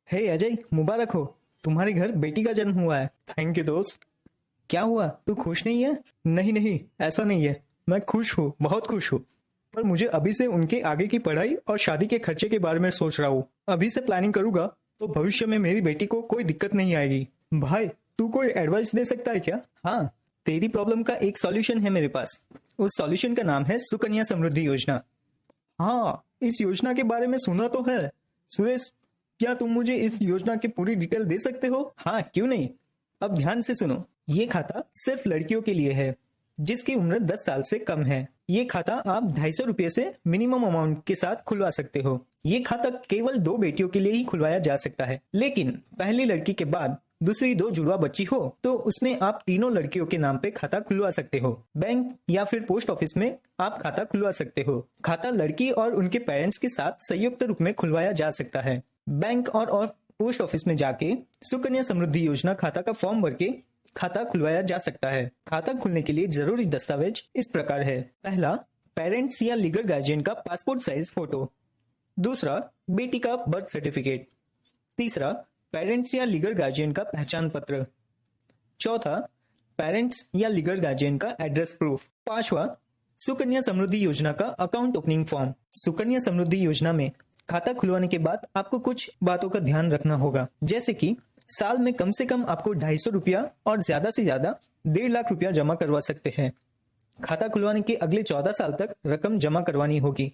हे अजय, मुबारक हो। तुम्हारे घर बेटी का जन्म हुआ है। थैंक यू दोस्त। क्या हुआ, तू खुश नहीं है? नहीं नहीं, ऐसा नहीं है। मैं खुश हूँ, बहुत खुश हूँ। पर मुझे अभी से उनके आगे की पढ़ाई और शादी के खर्चे के बारे में सोच रहा हूँ। अभी से प्लानिंग करूंगा तो भविष्य में मेरी बेटी को कोई दिक्कत नहीं आएगी। भाई, तू कोई एडवाइस दे सकता है क्या? हाँ, तेरी प्रॉब्लम का एक सॉल्यूशन है मेरे पास। उस सॉल्यूशन का नाम है सुकन्या समृद्धि योजना। हाँ, इस योजना के बारे में सुना तो है। सुरेश, क्या तुम मुझे इस योजना की पूरी डिटेल दे सकते हो? हाँ, क्यों नहीं। अब ध्यान से सुनो। ये खाता सिर्फ लड़कियों के लिए है जिसकी उम्र 10 साल से कम है। ये खाता आप 250 रुपये से मिनिमम अमाउंट के साथ खुलवा सकते हो। ये खाता केवल 2 बेटियों के लिए ही खुलवाया जा सकता है, लेकिन पहली लड़की के बाद दूसरी 2 जुड़वा बच्ची हो तो उसमें आप तीनों लड़कियों के नाम पे खाता खुलवा सकते हो। बैंक या फिर पोस्ट ऑफिस में आप खाता खुलवा सकते हो। खाता लड़की और उनके पेरेंट्स के साथ संयुक्त रूप में खुलवाया जा सकता है। बैंक और पोस्ट ऑफिस में जाके सुकन्या समृद्धि योजना खाता का फॉर्म भर के खाता खुलवाया जा सकता है। खाता खुलने के लिए जरूरी दस्तावेज इस प्रकार है। पहला, पेरेंट्स या लीगल गार्जियन का पासपोर्ट साइज फोटो। दूसरा, बेटी का बर्थ सर्टिफिकेट। तीसरा, पेरेंट्स या लीगल गार्जियन का पहचान पत्र। चौथा, पेरेंट्स या लीगल गार्जियन का एड्रेस प्रूफ। पांचवा, सुकन्या समृद्धि योजना का account opening form. Sukanya Samriddhi योजना में खाता खुलवाने के बाद आपको कुछ बातों का ध्यान रखना होगा, जैसे कि साल में कम से कम आपको 250 रुपया और ज्यादा से ज्यादा 1.5 लाख रुपया जमा करवा सकते हैं। खाता खुलवाने के अगले 14 साल तक रकम जमा करवानी होगी।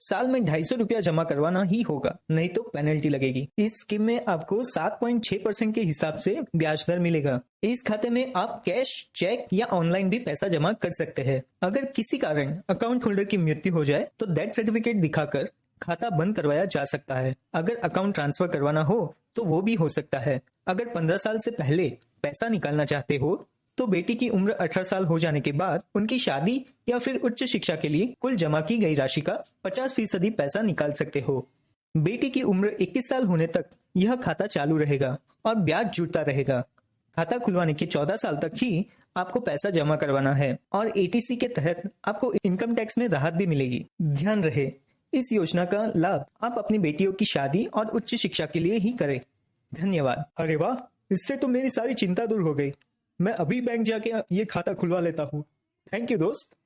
साल में 250 रुपया जमा करवाना ही होगा, नहीं तो पेनल्टी लगेगी। इस स्कीम में आपको 7.6% के हिसाब से ब्याज दर मिलेगा। इस खाते में आप कैश, चेक या ऑनलाइन भी पैसा जमा कर सकते हैं। अगर किसी कारण अकाउंट होल्डर की मृत्यु हो जाए तो डेथ सर्टिफिकेट दिखाकर खाता बंद करवाया जा सकता है। अगर अकाउंट ट्रांसफर करवाना हो तो वो भी हो सकता है। अगर 15 साल से पहले पैसा निकालना चाहते हो तो बेटी की उम्र 18 साल हो जाने के बाद उनकी शादी या फिर उच्च शिक्षा के लिए कुल जमा की गई राशि का 50% पैसा निकाल सकते हो। बेटी की उम्र 21 साल होने तक यह खाता चालू रहेगा और ब्याज जुड़ता रहेगा। खाता खुलवाने के 14 साल तक ही आपको पैसा जमा करवाना है और एटीसी के तहत आपको इनकम टैक्स में राहत भी मिलेगी। ध्यान रहे, इस योजना का लाभ आप अपनी बेटियों की शादी और उच्च शिक्षा के लिए ही करें। धन्यवाद। अरे वाह, इससे तो मेरी सारी चिंता दूर हो गई। मैं अभी बैंक जाके ये खाता खुलवा लेता हूँ। थैंक यू दोस्त।